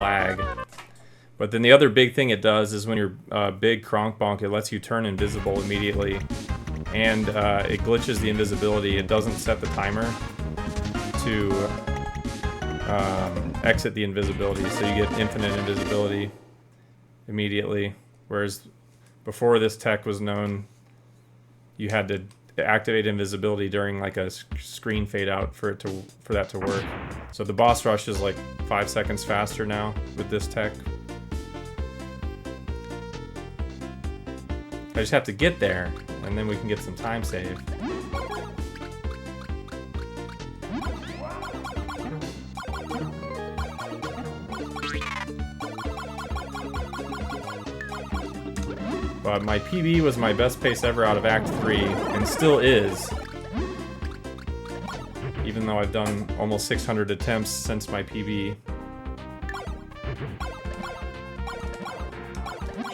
lag. But then the other big thing it does is when you're big Kronk Bonk, it lets you turn invisible immediately. And it glitches the invisibility. It doesn't set the timer to exit the invisibility, so you get infinite invisibility immediately. Whereas before this tech was known, you had to activate invisibility during like a screen fade out for that to work. So the boss rush is like 5 seconds faster now with this tech. I just have to get there, and then we can get some time save. But my PB was my best pace ever out of Act 3, and still is. Even though I've done almost 600 attempts since my PB.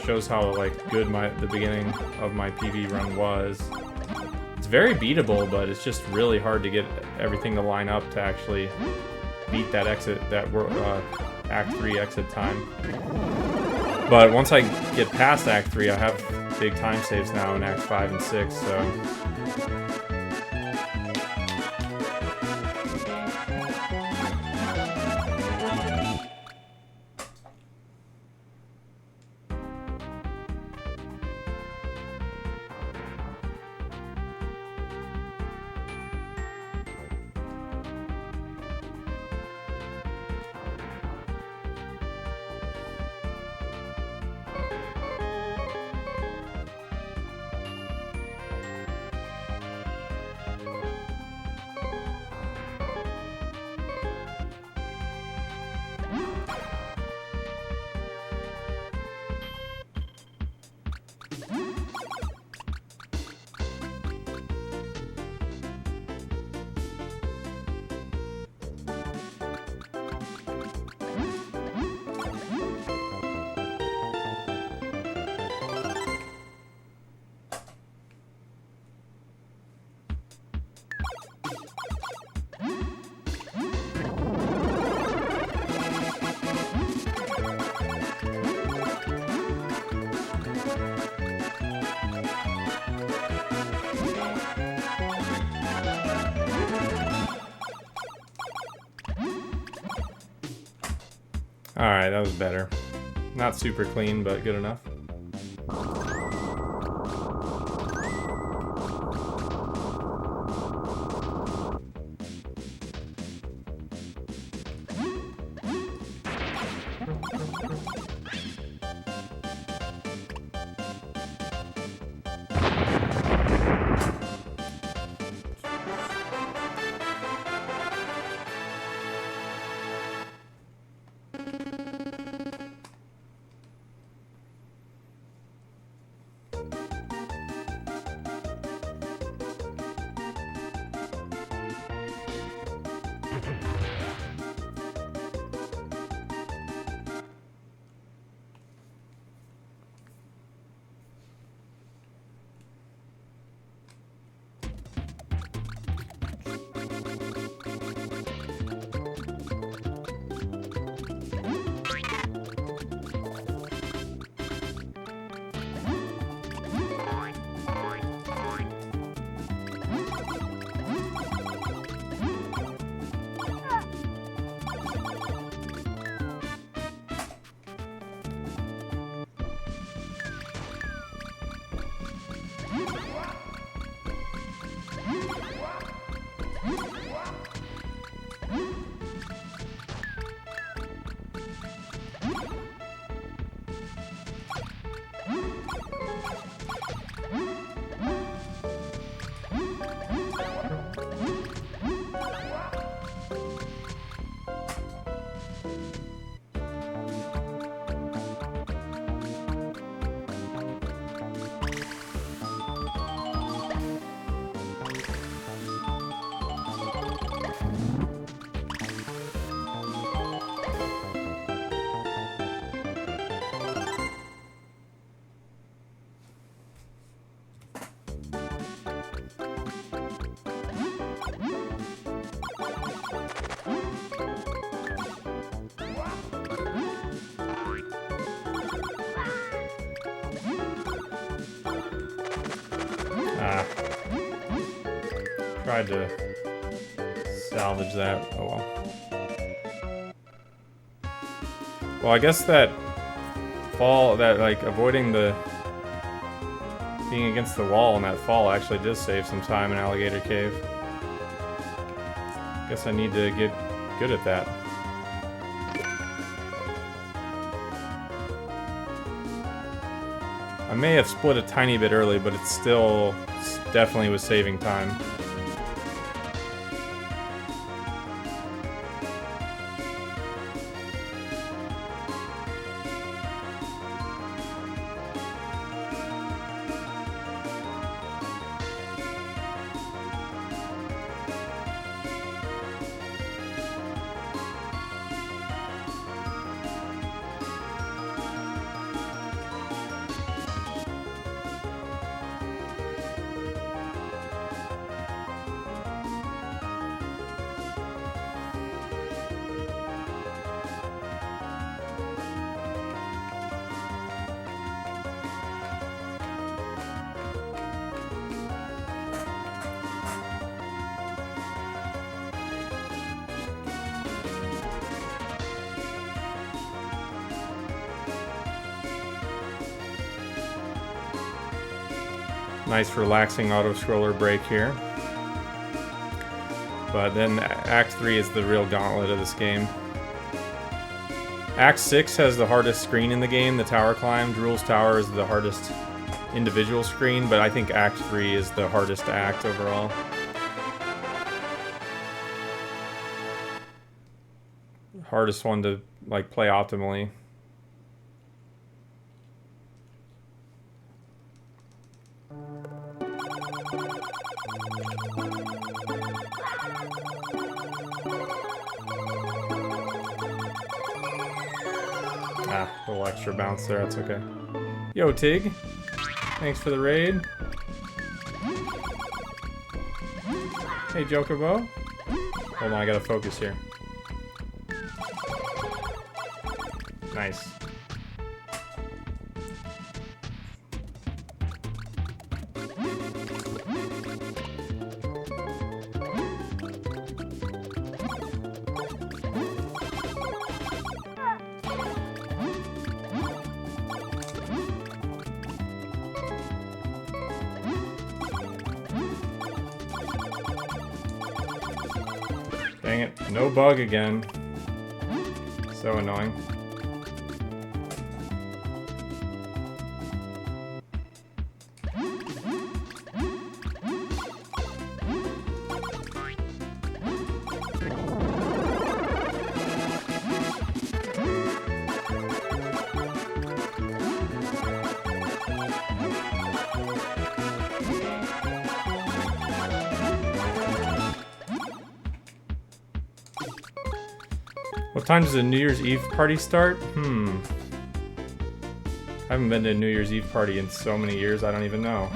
Shows how like good the beginning of my PB run was. It's very beatable, but it's just really hard to get everything to line up to actually beat that Act 3 exit time. But once I get past Act 3, I have big time saves now in Act 5 and 6, so... Alright, that was better. Not super clean, but good enough. tried to salvage that. Oh well. Well, I guess that fall, that like avoiding the being against the wall and that fall actually does save some time in Alligator Cave. Guess I need to get good at that. I may have split a tiny bit early, but it's definitely was saving time. Nice relaxing auto-scroller break here. But then Act 3 is the real gauntlet of this game. Act 6 has the hardest screen in the game, the tower climb. Drool's Tower is the hardest individual screen, but I think Act 3 is the hardest act overall. Hardest one to like play optimally. Ah, a little extra bounce there, that's okay. Yo, Tig. Thanks for the raid. Hey, Jokobo. Hold on, I gotta focus here. Nice. Dang it, no bug again. So annoying. What time does a New Year's Eve party start? I haven't been to a New Year's Eve party in so many years, I don't even know.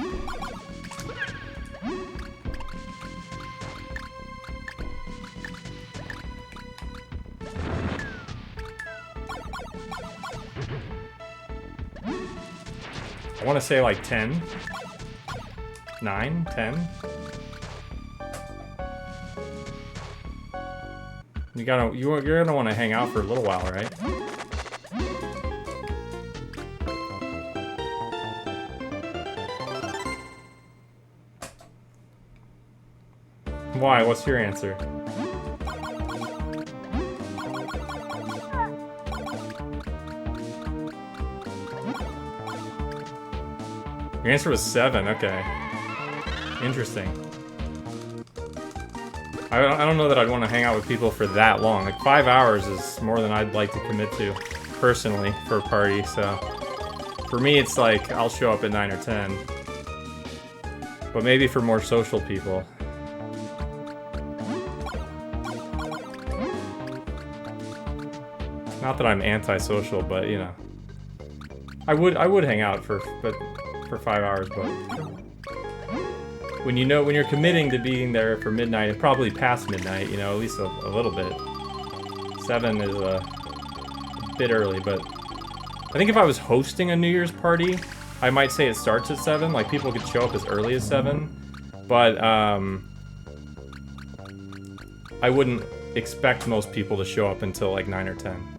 I want to say like 10? 9? 10? You're gonna want to hang out for a little while, right? Why? What's your answer? Your answer was 7. Okay. Interesting. I don't know that I'd want to hang out with people for that long. Like 5 hours is more than I'd like to commit to, personally, for a party. So for me, it's like I'll show up at 9 or 10. But maybe for more social people. Not that I'm antisocial, but you know, I would hang out for 5 hours, but. When you're committing to being there for midnight, and probably past midnight, you know, at least a little bit. 7 is a bit early, but I think if I was hosting a New Year's party, I might say it starts at 7. Like people could show up as early as 7, but I wouldn't expect most people to show up until like 9 or 10.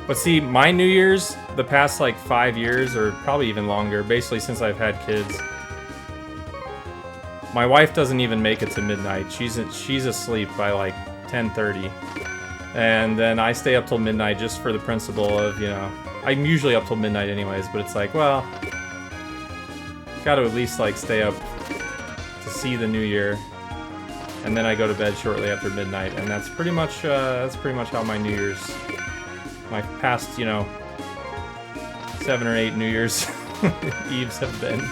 But see, my New Year's, the past like 5 years, or probably even longer, basically since I've had kids, my wife doesn't even make it to midnight. She's asleep by like 10:30. And then I stay up till midnight just for the principle of, you know, I'm usually up till midnight anyways, but it's like, well, gotta at least like stay up to see the new year. And then I go to bed shortly after midnight, and that's pretty much how my New Year's, my past, you know, 7 or 8 New Year's Eves have been.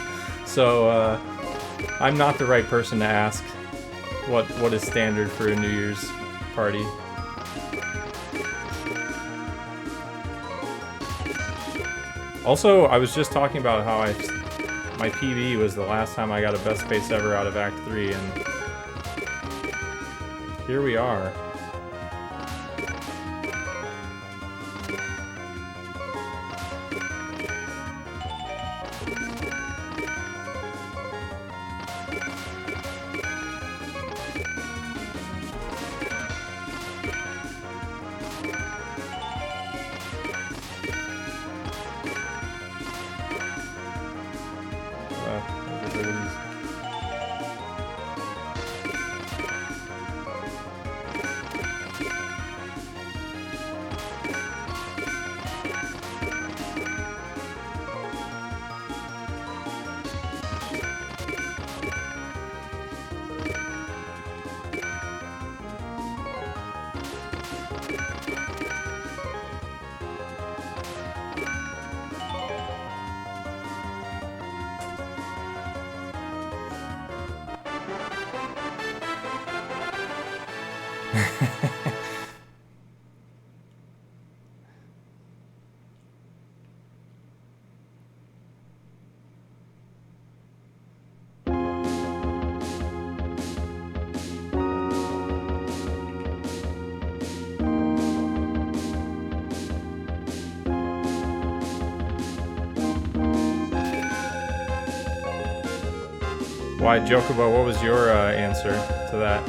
So I'm not the right person to ask what is standard for a New Year's party. Also, I was just talking about how my PB was the last time I got a best space ever out of Act 3, and here we are. Why, Jokobo, what was your answer to that?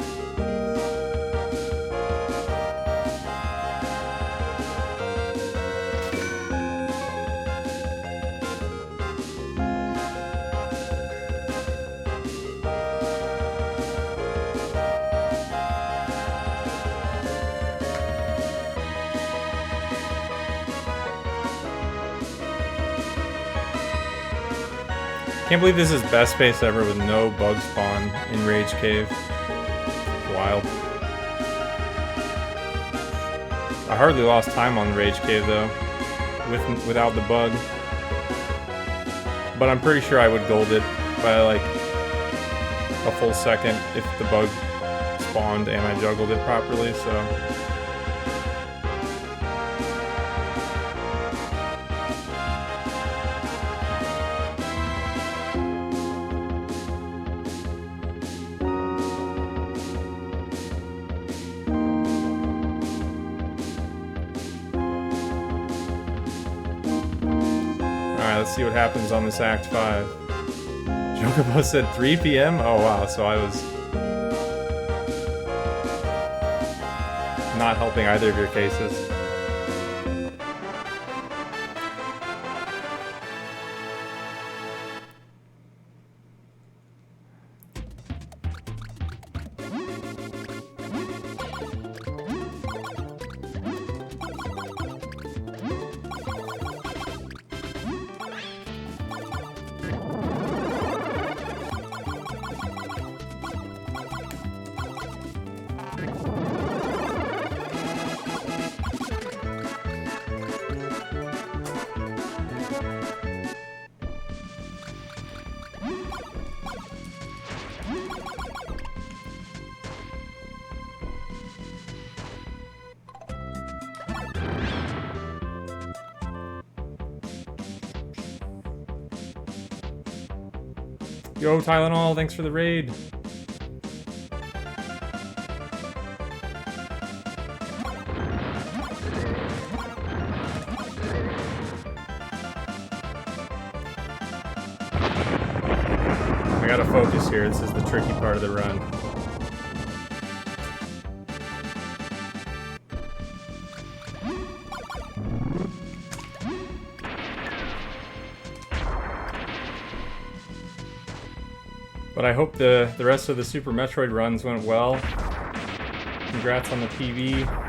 Can't believe this is best space ever with no bug spawn in Rage Cave. Wild. I hardly lost time on the Rage Cave though, without the bug. But I'm pretty sure I would gold it by like a full second if the bug spawned and I juggled it properly, so. See what happens on this Act 5. Jokobo said 3 p.m.? Oh wow, so I was not helping either of your cases. Yo, Tylenol, thanks for the raid. I gotta focus here. This is the tricky part of the run. But I hope the rest of the Super Metroid runs went well. Congrats on the PV.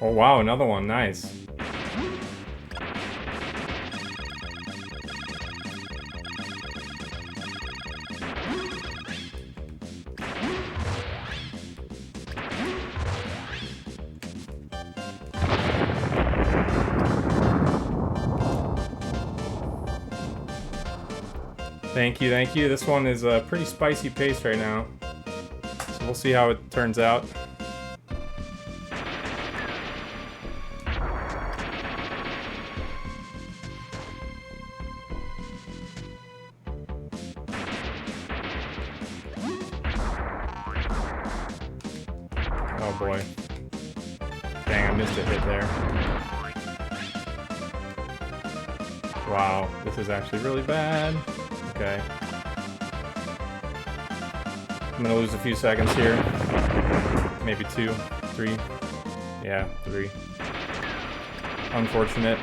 Oh wow, another one, nice. Thank you, thank you. This one is a pretty spicy pace right now. So we'll see how it turns out. Oh boy. Dang, I missed a hit there. Wow, this is actually really bad. Okay. I'm gonna lose a few seconds here. Maybe 2, 3. Yeah, 3. Unfortunate.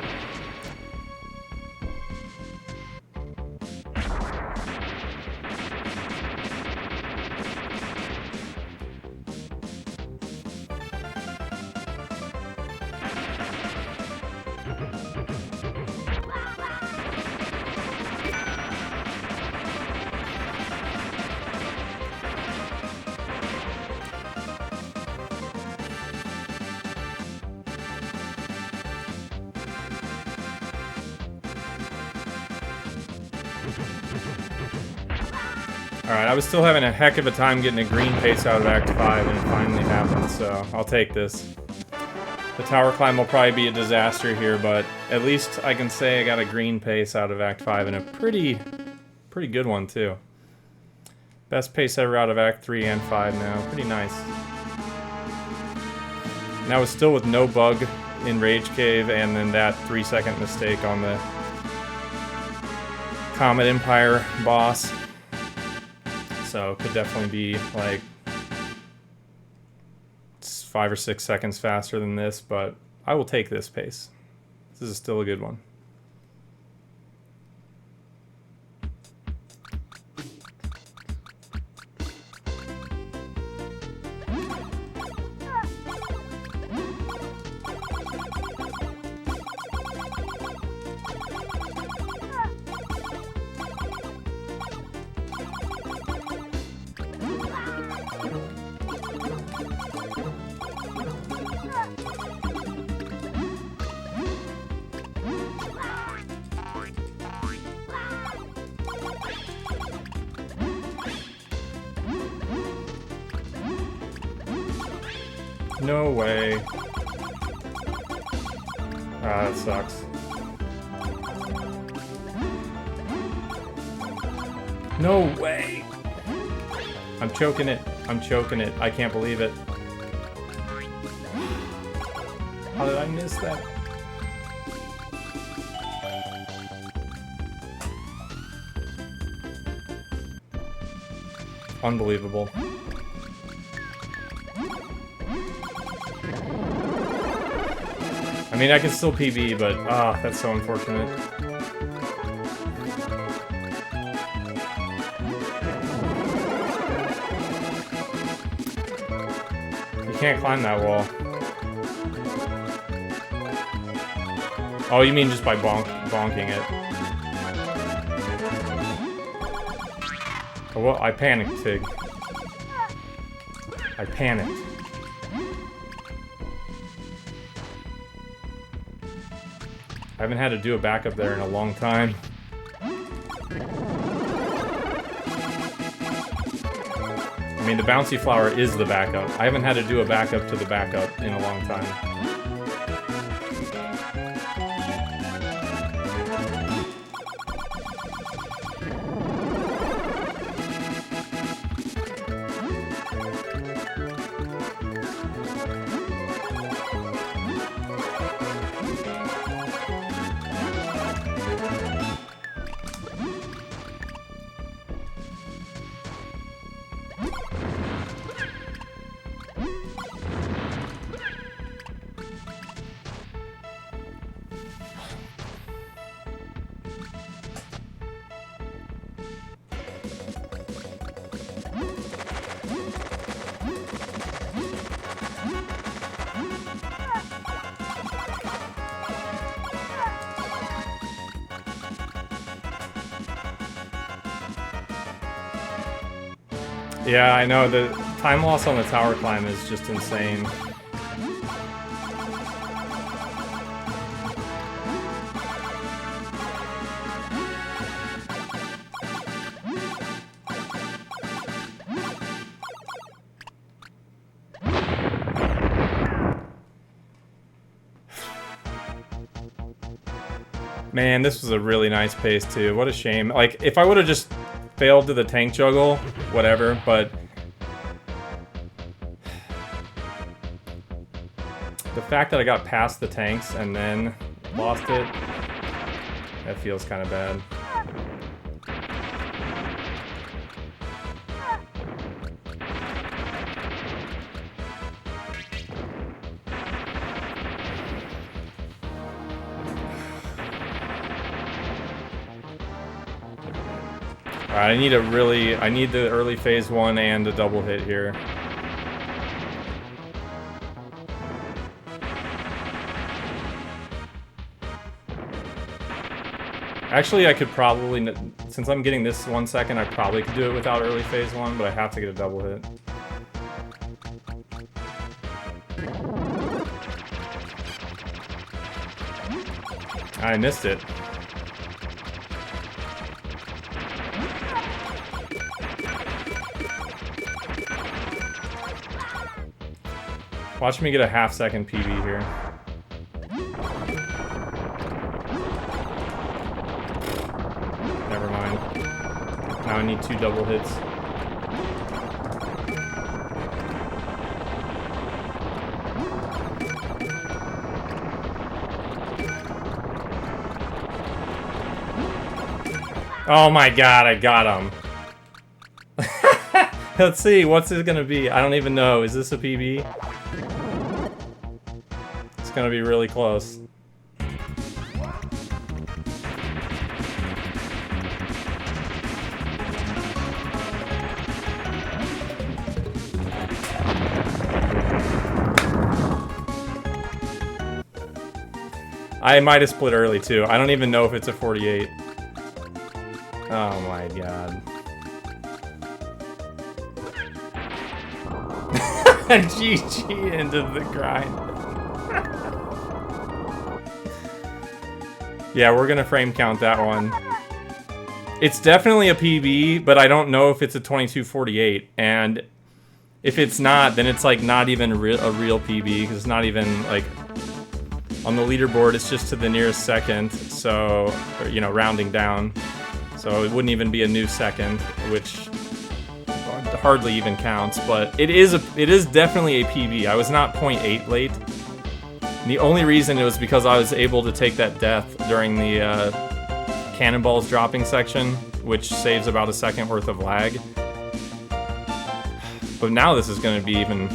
Alright, I was still having a heck of a time getting a green pace out of Act 5, and it finally happened, so I'll take this. The tower climb will probably be a disaster here, but at least I can say I got a green pace out of Act 5, and a pretty good one, too. Best pace ever out of Act 3 and 5 now. Pretty nice. And that was still with no bug in Rage Cave, and then that 3-second mistake on the Comet Empire boss. So it could definitely be like 5 or 6 seconds faster than this, but I will take this pace. This is still a good one. No way. Ah, that sucks. No way! I'm choking it. I'm choking it. I can't believe it. How did I miss that? Unbelievable. I mean, I can still PB, but that's so unfortunate. You can't climb that wall. Oh, you mean just by bonking it? Oh, well, I panicked, Tig. I panicked. I haven't had to do a backup there in a long time. I'm I mean, the bouncy flower is the backup. I haven't had to do a backup to the backup in a long time. Yeah, I know, the time loss on the tower climb is just insane. Man, this was a really nice pace too. What a shame. Like, if I would have just failed to the tank juggle, whatever, but the fact that I got past the tanks and then lost it, that feels kind of bad. Alright, I need the early phase 1 and a double hit here. Actually, I could probably, since I'm getting this 1 second, I probably could do it without early phase 1, but I have to get a double hit. I missed it. Watch me get a half-second PB here. Never mind. Now I need 2 double hits. Oh my god, I got him. Let's see, what's it gonna be? I don't even know. Is this a PB? It's gonna be really close. I might have split early too. I don't even know if it's a 48. Oh my god. GG into the grind. Yeah, we're gonna frame count that one. It's definitely a PB, but I don't know if it's a 22:48. And if it's not, then it's like not even a real PB, because it's not even like on the leaderboard. It's just to the nearest second, so, or, you know, rounding down. So it wouldn't even be a new second, which hardly even counts, but it is definitely a PB. I was not 0.8 late. And the only reason it was because I was able to take that death during the cannonballs dropping section, which saves about a second worth of lag. But now this is going to be even...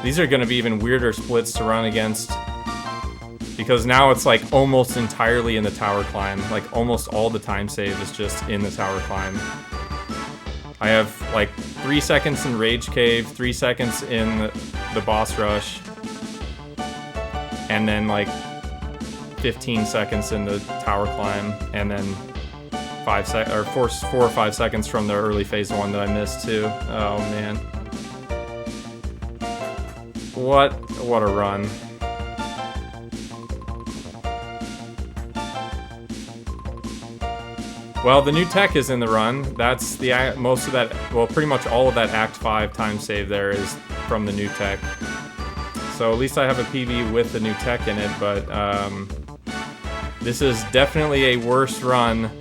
These are going to be even weirder splits to run against, because now it's like almost entirely in the tower climb. Like almost all the time save is just in the tower climb. I have like 3 seconds in Rage Cave, 3 seconds in the boss rush, and then like 15 seconds in the tower climb, and then 4 or 5 seconds from the early phase 1 that I missed too. Oh man. What a run. Well, the new tech is in the run. That's the most of that, well, pretty much all of that Act 5 time save there is from the new tech. So at least I have a PB with the new tech in it, but this is definitely a worse run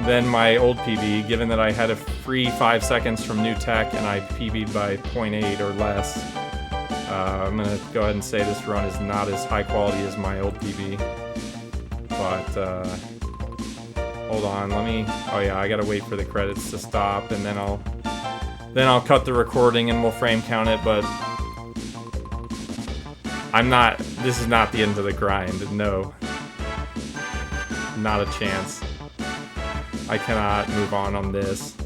than my old PB, given that I had a free 5 seconds from new tech and I PB'd by 0.8 or less. I'm gonna go ahead and say this run is not as high quality as my old PB, but hold on, let me, oh yeah, I gotta wait for the credits to stop, and then I'll cut the recording and we'll frame count it, but this is not the end of the grind, no. Not a chance. I cannot move on this.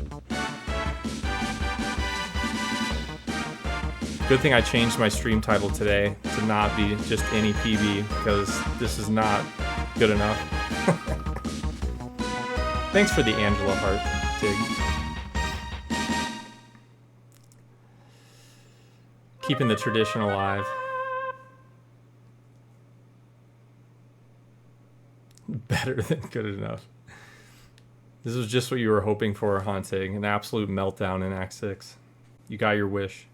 Good thing I changed my stream title today to not be just any PB, because this is not good enough. Thanks for the Angela heart, Tig. Keeping the tradition alive. Better than good enough. This was just what you were hoping for, Haunting. An absolute meltdown in Act 6. You got your wish.